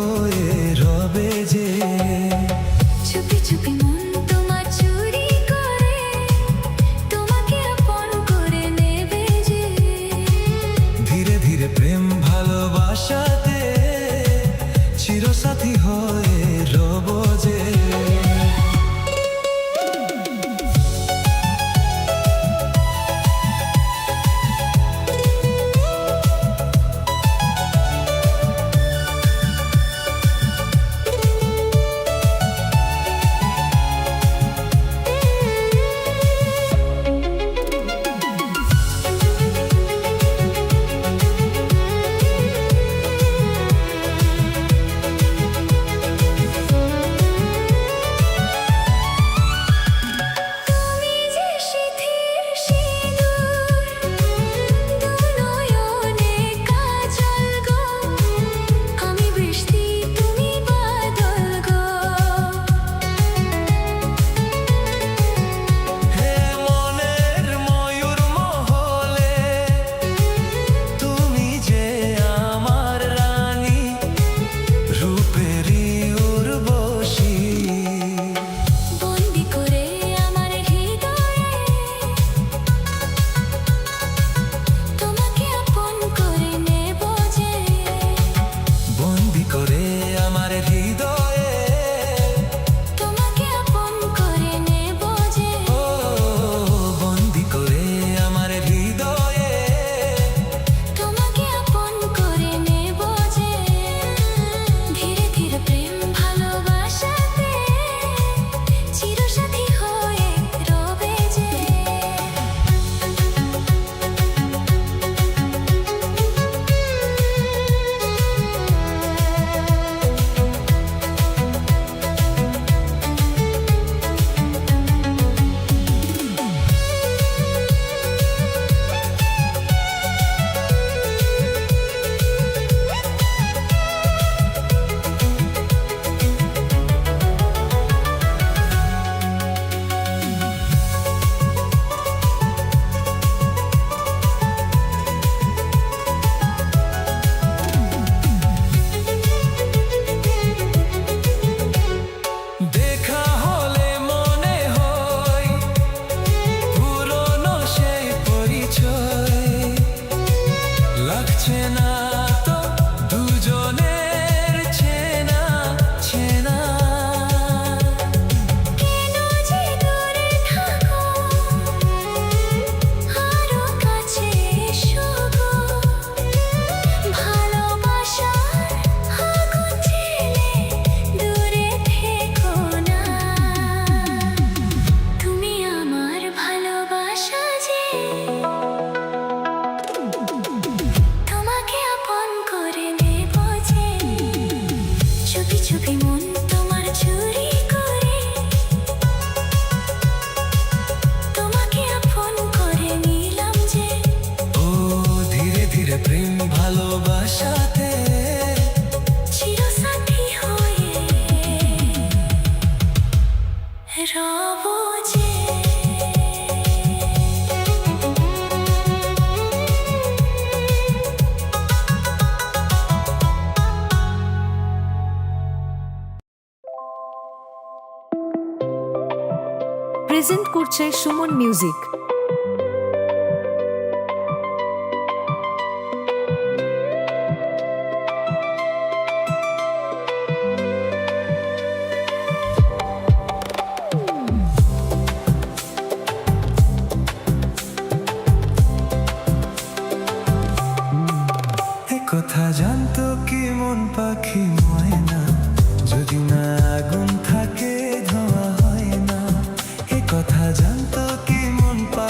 হয়ে রবে যে। চুপি চুপি মন তোমার চুরি করে তোমাকে আপন করে নেবে যে। ধীরে ধীরে প্রেম ভালোবাসাতে চিরসাথী হয়ে রব যে। ভালোবাসাতে চিরসাথী হয়ে রব যে। প্রেজেন্ট করছে সুমন মিউজিক। কথা জানতো কি মন পাখি ময়না, যদি না আগুন থাকে ধোঁয়া হয় না। এ কথা জানতো কি মন পাখি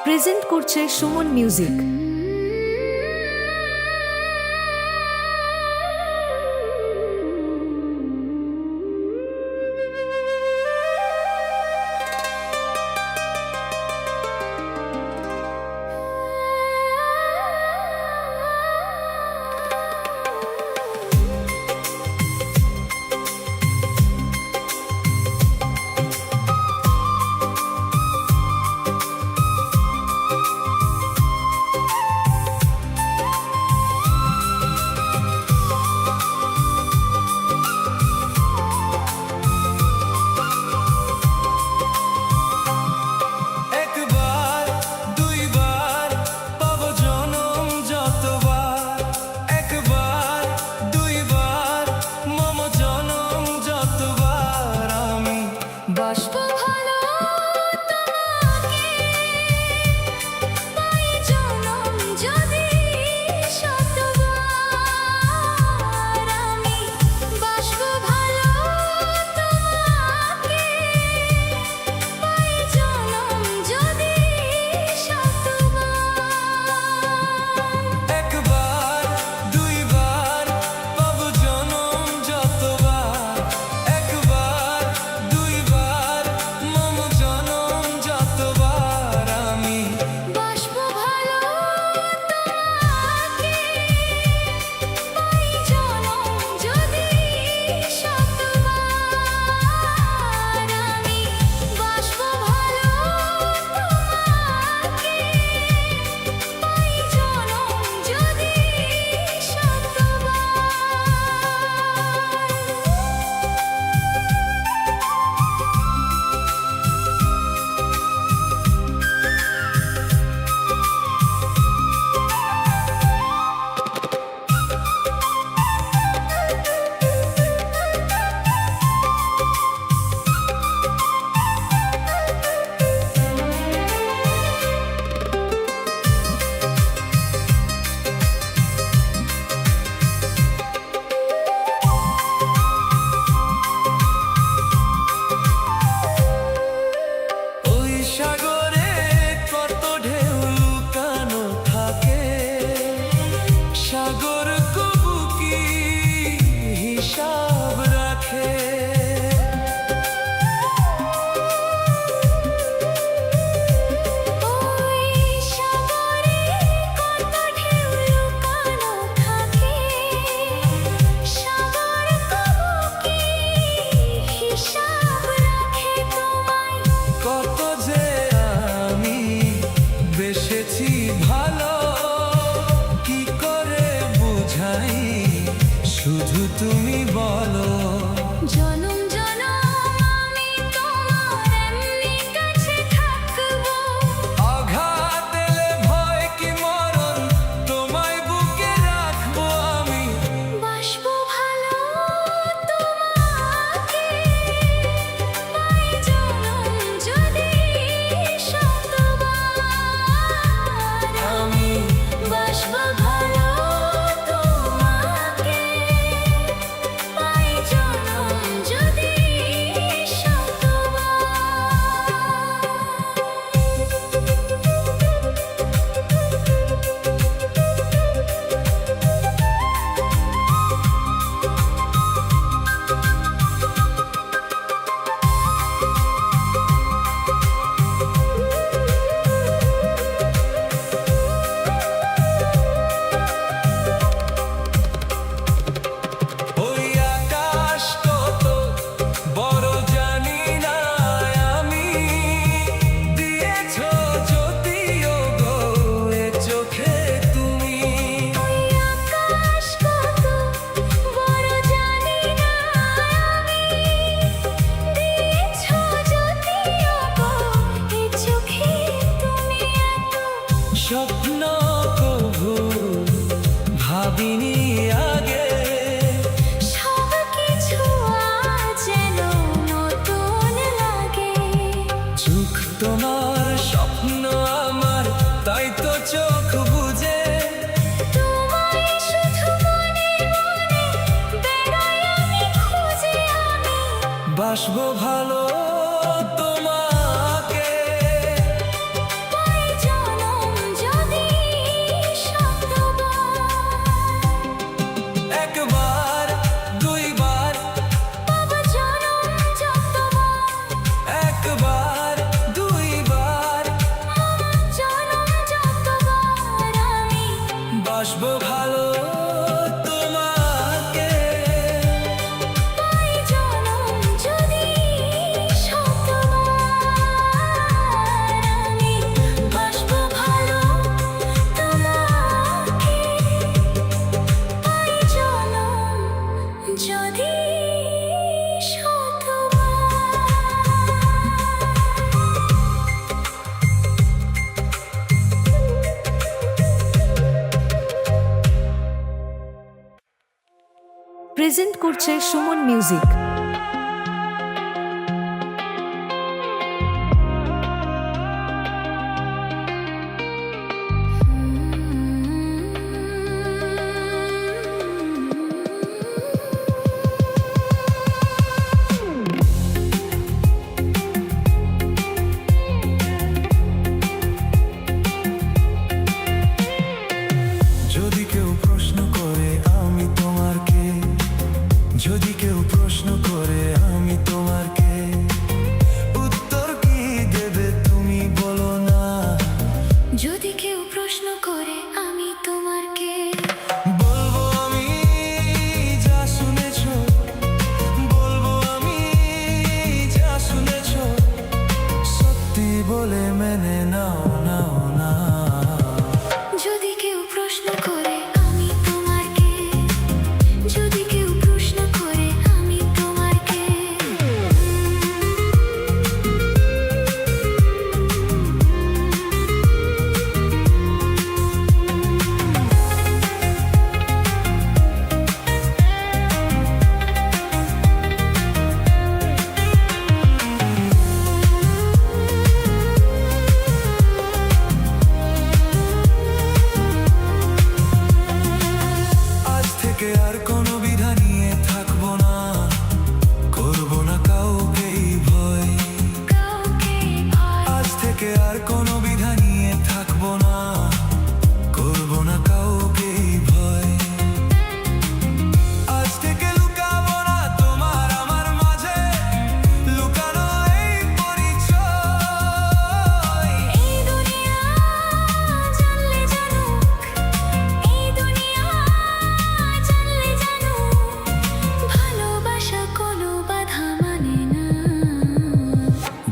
প্রেজেন্ট করছে সুমন মিউজিক। একবার দুইবার পাবো জনম যতবার, একবার দুইবার মম জনম যতবার আমি বাসবো ভালো তোমাকে, পাই জনম যদি শতবার। আমি বাসবো ভালো তোমাকে, পাই জনম যদি শতবার। একবার দুইবার পাবো জনম যতবার, একবার দুইবার মম জনম যতবার আমি বাসবো ভালো তোমাকে, পাই জনম যদি শতবার। আমি বাসবো ভালো তোমাকে, পাই জনম যদি শতবার। ওই সাগরে কত ঢেউ লুকানো থাকে, সাগর কবু কি হিসাব রাখে? ওই সাগরে কত ঢেউ লুকানো থাকে, সাগর কবু কি হিসাব রাখে তোমায়? কত যে আমি বেসেছি ভালো, কি করে বুঝাই শুধু তুমি বলো। জনম জনম আমি তোমার এমনি কাছে থাকবো, আঘাত এলে ভয় কি মরণ, তোমায় বুকে রাখবো আমি বাসবো ভালো তোমাকে, পাই জনম যদি শতবার। আমি বাসবো ভালো তোমাকে, পাই জনম যদি ওই আকাশ কত বড় জানি না আমি, দিয়েছ যদিও গো এ চোখে তুমি। ওই আকাশ কত বড় জানি না আমি, দিয়েছ যদিও গো এ চোখে তুমি। এত স্বপ্ন কভু ভাবিনি আগে, সবকিছু আজ যেন নতুন লাগে। চোখ তোমার স্বপ্ন আমার, তাই তো চোখ বুঝে তোমায় শুধু মনে মনে বেড়াই আমি খুঁজে। আমি বাসবো ভালো তোমাকে, পাই জনম প্রেজেন্ট করছে সুমন মিউজিক। যদি কেউ প্রশ্ন করে আমি তোমার কে, যদি কেউ প্রশ্ন করে আমি তোমার কে, উত্তর কি দেবে তুমি বলো না। যদি কেউ প্রশ্ন করে আমি তোমার কে, বলবো আমি যা শুনেছো, বলবো আমি যা শুনেছো, সত্যি বলে মেনে নাও নাও না। যদি কেউ প্রশ্ন করে আমি তোমার কে, যদি কেউ প্রশ্ন করে আমি তোমার কে, আজ থেকে আর কোনো বিধা নিয়ে থাকবো না, করবো না কাউকেই ভয়। কাউকে ভয়, আজ থেকে আর কোনো বিধা নিয়ে থাকবো না, করবো না কাউকেই ভয়। আজ থেকে লুকাবো না তোমার আমার মাঝে, লুকানো এই পরিচয়। এই দুনিয়া জানলে জানুক, এই দুনিয়া জানলে জানুক, ভালোবাসা কোনো বাধা মানে না।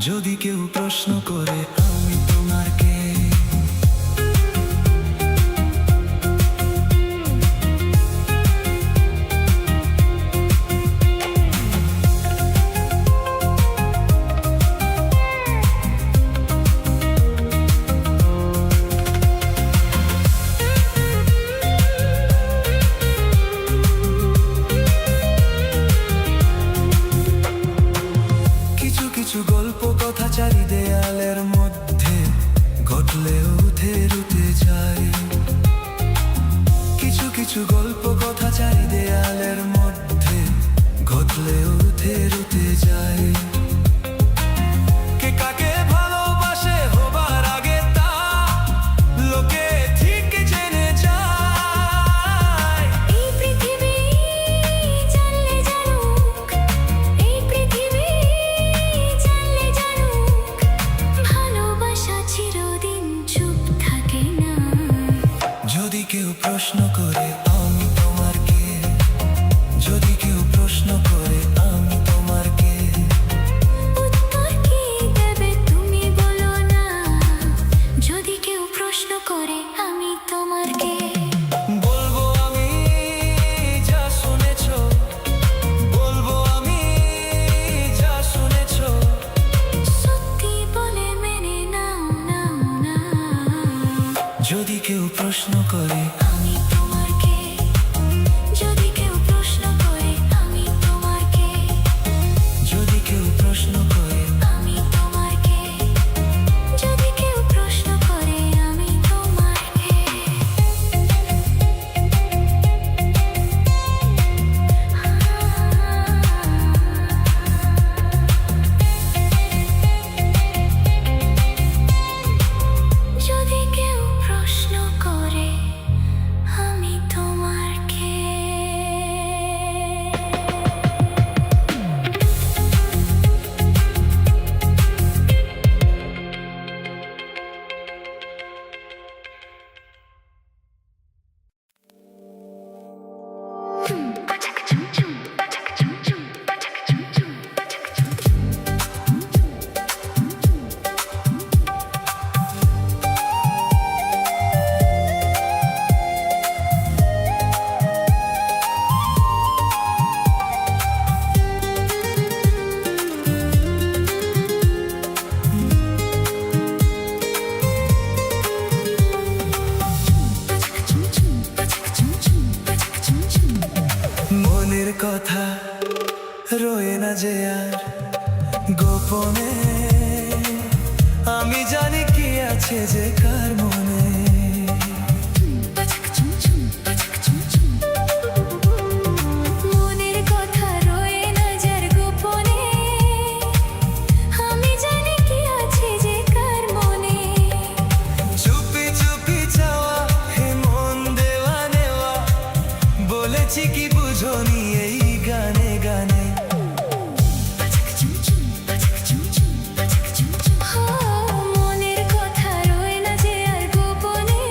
যদি কেউ প্রশ্ন করে আমি তোমার কে, কিছু কিছু গল্প কথা চারি দেয়ালের মধ্যে ঘটলেও উঠে রুটে যায়। কিছু কিছু গল্প কথা চারি দেয়ালের মধ্যে ঘটলেও উঠে রুটে যায়। কে কাকে ভালোবাসে হবার আগে তা লোকে ঠিক জেনে যায়। এই পৃথিবী জানলে জানুক, এই পৃথিবী জানলে জানুক, ভালোবাসা চিরদিন চুপ থাকে না। যদি কেউ প্রশ্ন করে আমি তোমার কে, যদি কেউ প্রশ্ন করে আমি তোমার কে, উত্তর কি দেবে তুমি বলো না। যদি কেউ প্রশ্ন করে আমি তোমার কে, বলবো আমি যা শুনেছো, বলবো আমি যা শুনেছো, সত্যি বলে মেনে নাও নাও না। যদি কেউ প্রশ্ন করে আমি তোমার কে, যদি কেউ প্রশ্ন করে আমি তোমার কে, যদি কেউ প্রশ্ন করে আমি তোমার কে, যদি কেউ প্রশ্ন করে আমি তোমার কে। যদি কেউ প্রশ্ন করে রয়ে না যে আর গোপনে আমি জানি কি আছে যে কার মনে মনের কথা রয়ে না যার গোপনে আমি জানি কি আছে যে কার মনে চুপি চুপি চাওয়া হে মন দেওয়া নেওয়া বলেছি কি বুঝোনি এই গানে গানে মনের কথা রয়ে না যে আর গোপনে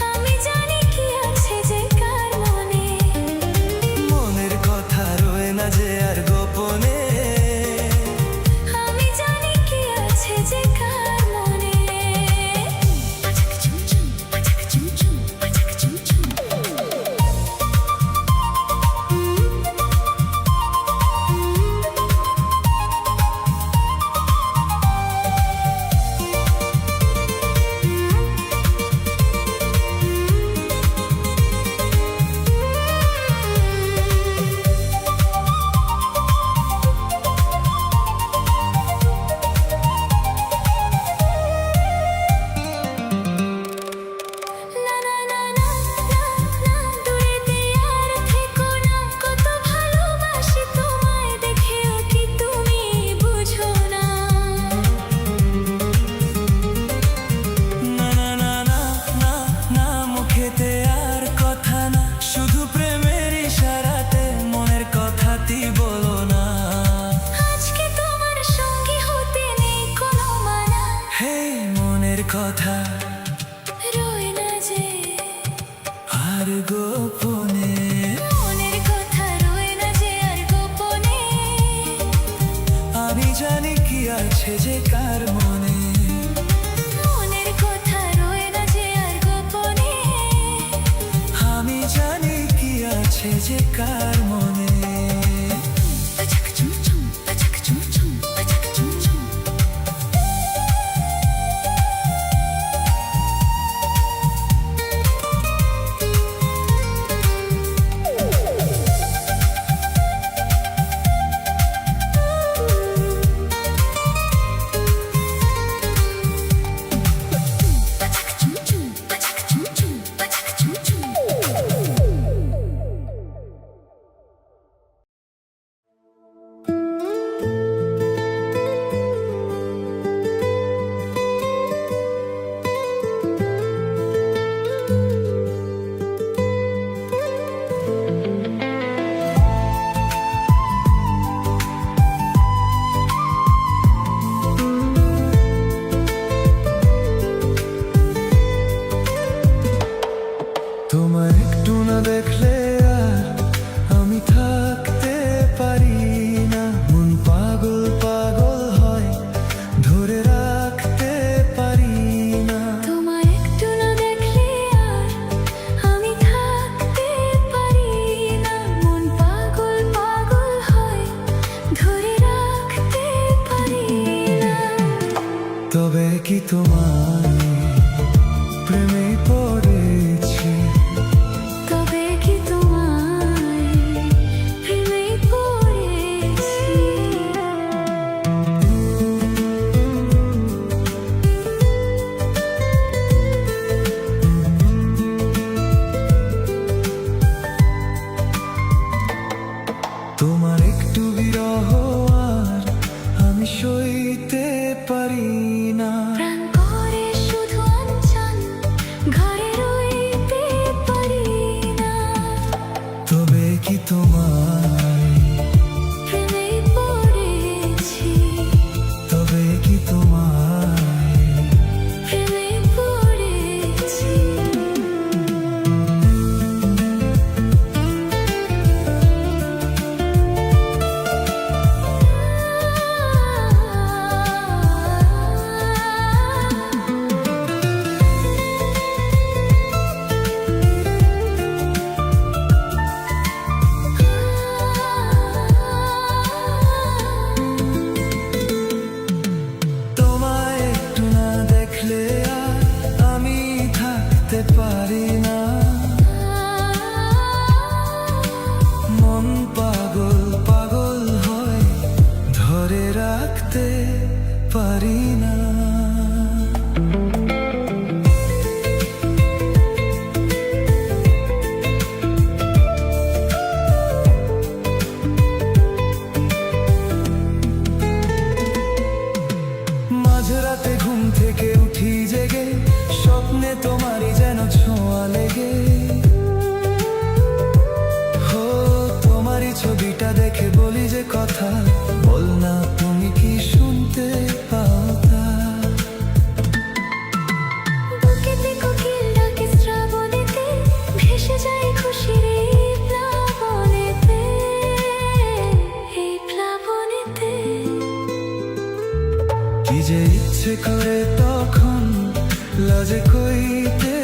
আমি জানি কি আছে যে কার মনে মনের কথা রয়ে না যে আর গোপনে আমি জানি কি আছে যে কার মনে না না না না না না দূরেতে আর থেকো না কত ভালোবাসি তোমায় দেখেও কি তুমি বুঝো না না না না না না না মুখেতে আর কথা না শুধু প্রেমের ইশারাতে মনের কথাটি বলো না আজকে তোমার সঙ্গী হতে নেই কোনো মানা হে মনের কথা রয়ে না যে আর গোপনে মনের কথা রয়ে না যে আর গোপনে আমি জানি কি আছে যে কার মনে মনের কথা রয়ে না যে আর গোপনে আমি জানি কি আছে যে কার মনে তোমার একটু না দেখলে আর আমি থাকতে পারি না মন পাগল পাগল হয় ধরে রাখতে পারি না তোমায় একটু না দেখলে আর আমি থাকতে পারি না মন পাগল পাগল হয় ধরে রাখতে পারি না তবে কি তোমার প্রেমে পড়েছি তবে কি তোমায় প্রেমে পড়েছি তোমার একটু বিরহ আর আমি সইতে পারি না প্রাণ করে পারি না। মাঝরাতে ঘুম থেকে উঠি জেগে, স্বপ্নে তোমারই যেন ছোঁয়া লেগে। হো তোমারই ছবিটা দেখে বলি যে কথা, বল না তুমি কি শুনতে পাও তা? বুকেতে কোকিল ডাকে শ্রাবণেতে, ভেসে যায় খুশির এই প্লাবনেতে, এই প্লাবনেতে। কি যে ইচ্ছে করে তখন লাজে কইতে